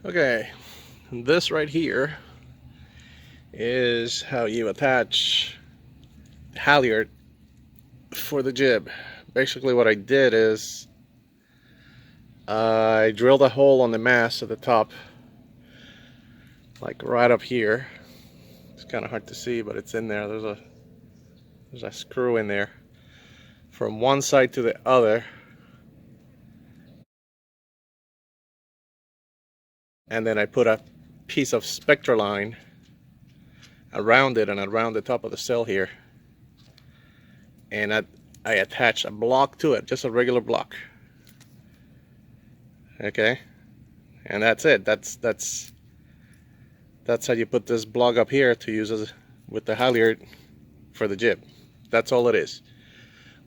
Okay, this right here is how you attach the halyard for the jib. Basically what I did is I drilled a hole on the mast at the top, like right up here. It's kind of hard to see, but it's in there. There's a screw in there from one side to the other, and then I put a piece of spectra line around it and around the top of the sail here, and I attach a block to it, just a regular block. Okay, and that's it. That's how you put this block up here to use as with the halyard for the jib. That's all it is.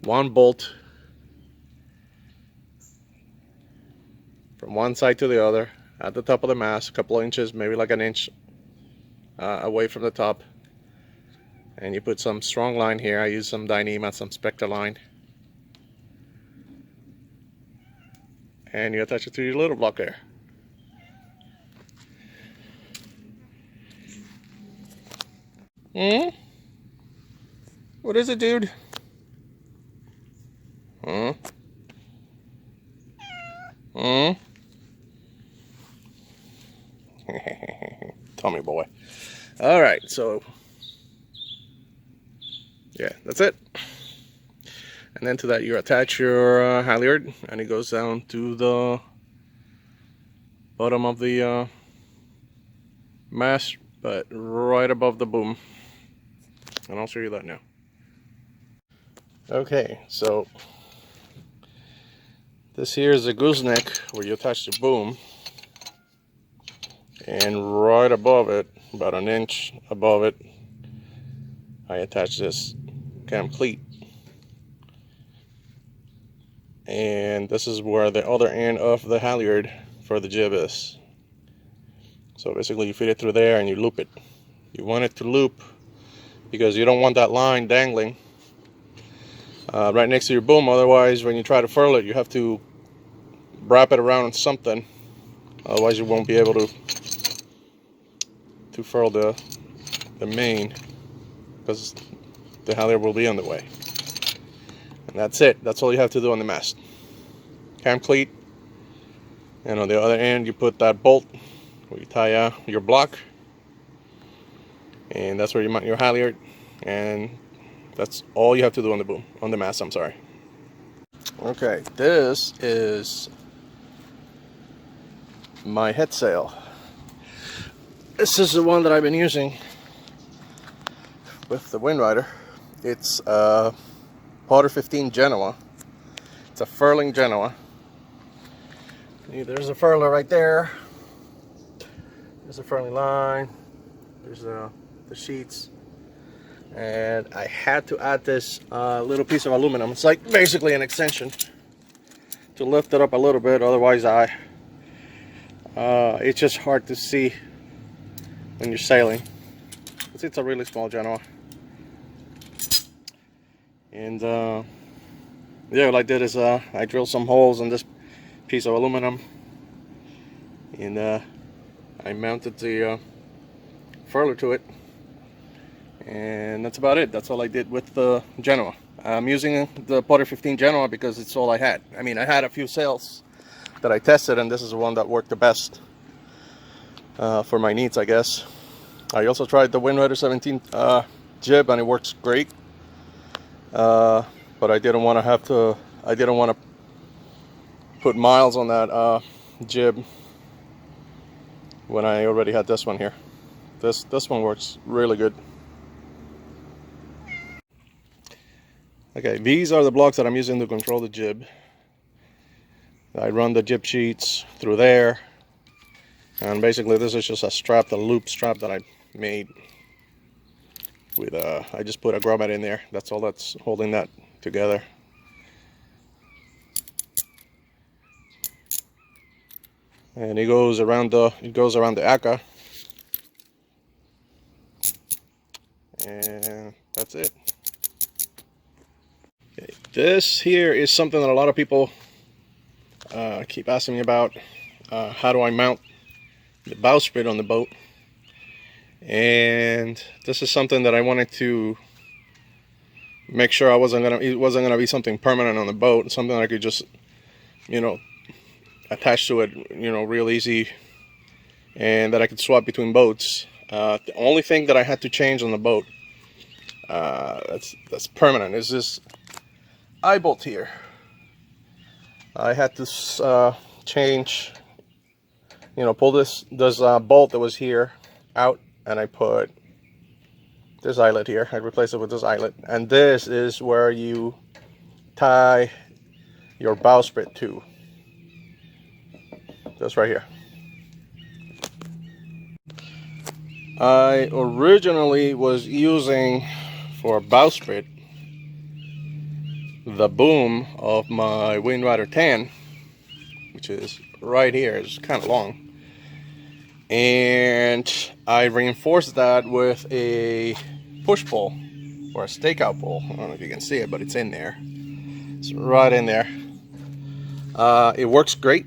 One bolt from one side to the other at the top of the mast, a couple of inches, maybe like an inch away from the top, and you put some strong line here. I use some Dyneema, some Spectra line, and you attach it to your little block there. What is it, dude? Tommy boy. All right, so yeah, that's it. And then to that you attach your halyard, and it goes down to the bottom of the mast, but right above the boom. And I'll show you that now. Okay, so this here is a gooseneck where you attach the boom, and right above it, about an inch above it, I attach this cam cleat. And this is where the other end of the halyard for the jib is. So basically you feed it through there and you loop it. You want it to loop because you don't want that line dangling right next to your boom. Otherwise, when you try to furl it, you have to wrap it around something. Otherwise you won't be able to furl the main, because the halyard will be on the way. And that's it. That's all you have to do on the mast. Cam cleat, and on the other end you put that bolt where you tie your block, and that's where you mount your halyard, and that's all you have to do on the boom, on the mast, I'm sorry. Okay, this is my head sail. This is the one that I've been using with the WindRider. It's Potter 15 Genoa. It's a furling Genoa. There's a furler right there. There's a furling line. There's the sheets. And I had to add this little piece of aluminum. It's like basically an extension to lift it up a little bit. Otherwise, it's just hard to see when you're sailing. It's a really small Genoa. And yeah, what I did is I drilled some holes in this piece of aluminum, and I mounted the furler to it, and that's about it. That's all I did with the Genoa. I'm using the Potter 15 Genoa because it's all I had. I mean, I had a few sails that I tested, and this is the one that worked the best for my needs, I guess. I also tried the WindRider 17 jib, and it works great. But I didn't want to put miles on that jib when I already had this one here. This one works really good. Okay, these are the blocks that I'm using to control the jib. I run the jib sheets through there, and basically this is just a strap, the loop strap that I made with I just put a grommet in there. That's all that's holding that together. And it goes around the ACA, and that's it. Okay, this here is something that a lot of people keep asking me about. How do I mount the bowsprit on the boat, and this is something that I wanted to make sure it wasn't gonna be something permanent on the boat, something I could just, you know, attach to it, you know, real easy, and that I could swap between boats. The only thing that I had to change on the boat, that's permanent, is this eye bolt here. I had to change, you know, pull this bolt that was here out, and I put this eyelet here. I replaced it with this eyelet, and this is where you tie your bowsprit to. This right here. I originally was using for bowsprit the boom of my WindRider 10, which is right here. It's kind of long, and I reinforced that with a push pull or a stakeout pull. I don't know if you can see it, but it's in there. It's right in there. It works great,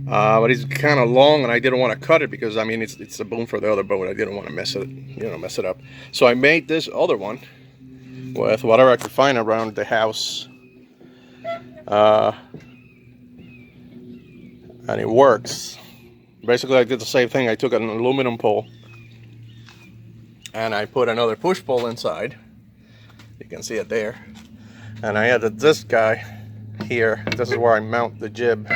but it's kind of long, and I didn't want to cut it because, I mean, it's a boom for the other boat. I didn't want to mess it up. So I made this other one with whatever I could find around the house, and it works. Basically, I did the same thing. I took an aluminum pole and I put another push pole inside. You can see it there. And I added this guy here. This is where I mount the jib,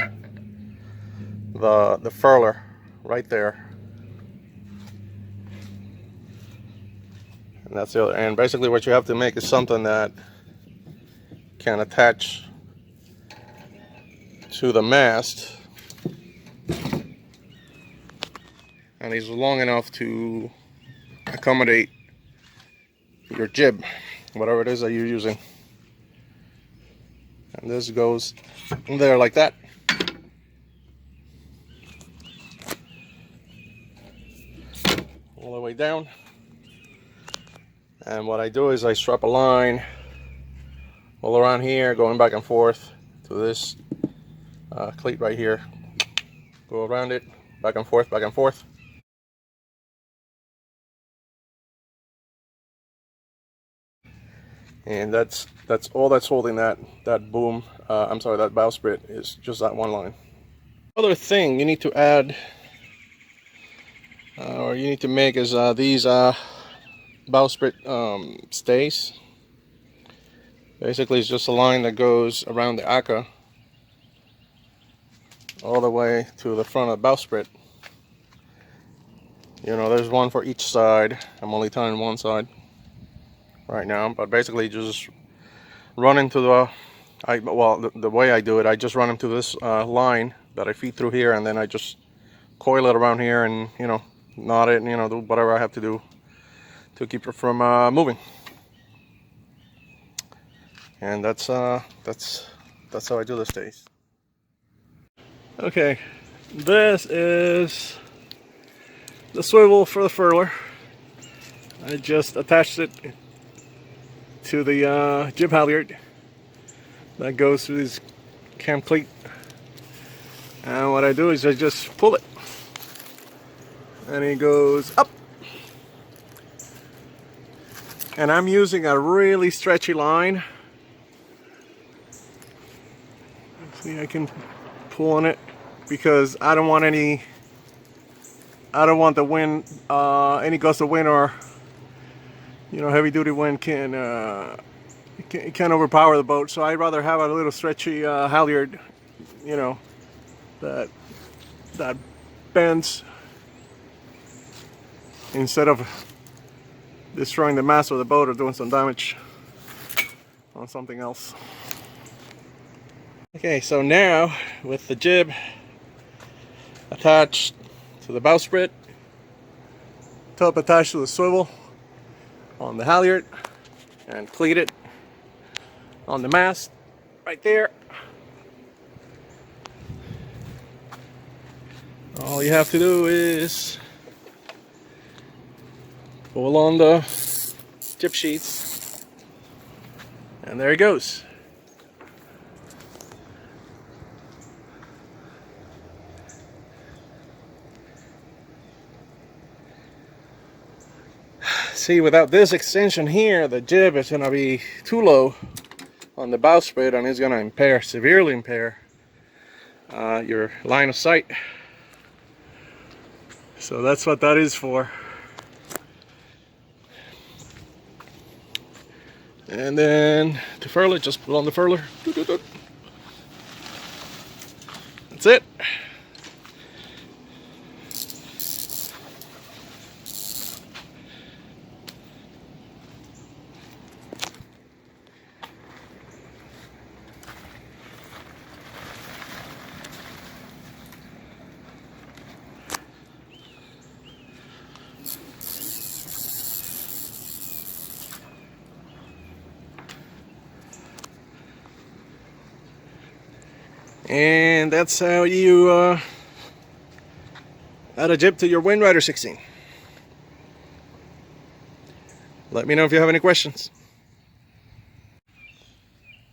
the furler, right there. And that's the other. And basically, what you have to make is something that can attach to the mast, and is long enough to accommodate your jib, whatever it is that you're using. And this goes there like that. All the way down. And what I do is I strap a line all around here, going back and forth to this cleat right here. Go around it, back and forth, back and forth. And that's all that's holding that boom. I'm sorry, that bowsprit is just that one line. Other thing you need to add, or you need to make, is these bowsprit stays. Basically, it's just a line that goes around the aka all the way to the front of the bowsprit. You know, there's one for each side. I'm only tying one side right now, but basically just run into the the way I do it, I just run into this line that I feed through here, and then I just coil it around here and, you know, knot it, and, you know, do whatever I have to do to keep it from moving. And that's how I do the stays. Okay, this is the swivel for the furler. I just attached it to the jib halyard that goes through this cam cleat, and what I do is I just pull it, and it goes up. And I'm using a really stretchy line. See, I can pull on it because I don't want the wind, any gust of wind, or, you know, heavy duty wind can overpower the boat. So I'd rather have a little stretchy halyard, you know, that bends instead of destroying the mast of the boat or doing some damage on something else. Okay, so now with the jib attached to the bowsprit, top attached to the swivel on the halyard, and cleated on the mast right there, all you have to do is pull on the jib sheets, and there it goes. see, without this extension here, the jib is going to be too low on the bowsprit, and it's going to impair, severely impair your line of sight. So that's what that is for. And then to furl it, just pull on the furler. That's it. And that's how you add a jib to your WindRider 16. Let me know if you have any questions.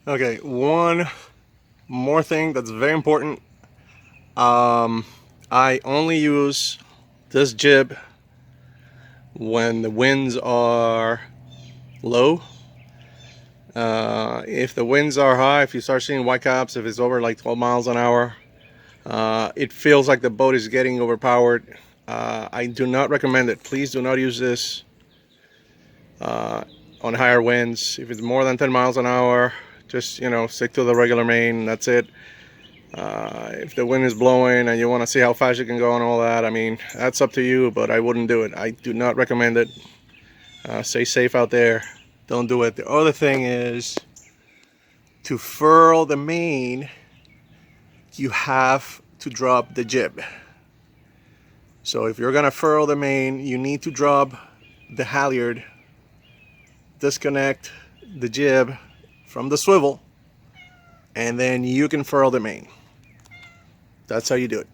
Okay, one more thing that's very important. I only use this jib when the winds are low. If the winds are high, if you start seeing white caps, if it's over like 12 miles an hour, it feels like the boat is getting overpowered. I do not recommend it. Please do not use this on higher winds. If it's more than 10 miles an hour, just, you know, stick to the regular main. That's it. If the wind is blowing and you want to see how fast you can go and all that, I mean, that's up to you, but I wouldn't do it. I do not recommend it. Stay safe out there. Don't do it. The other thing is, to furl the main, you have to drop the jib. So if you're gonna furl the main, you need to drop the halyard, disconnect the jib from the swivel, and then you can furl the main. That's how you do it.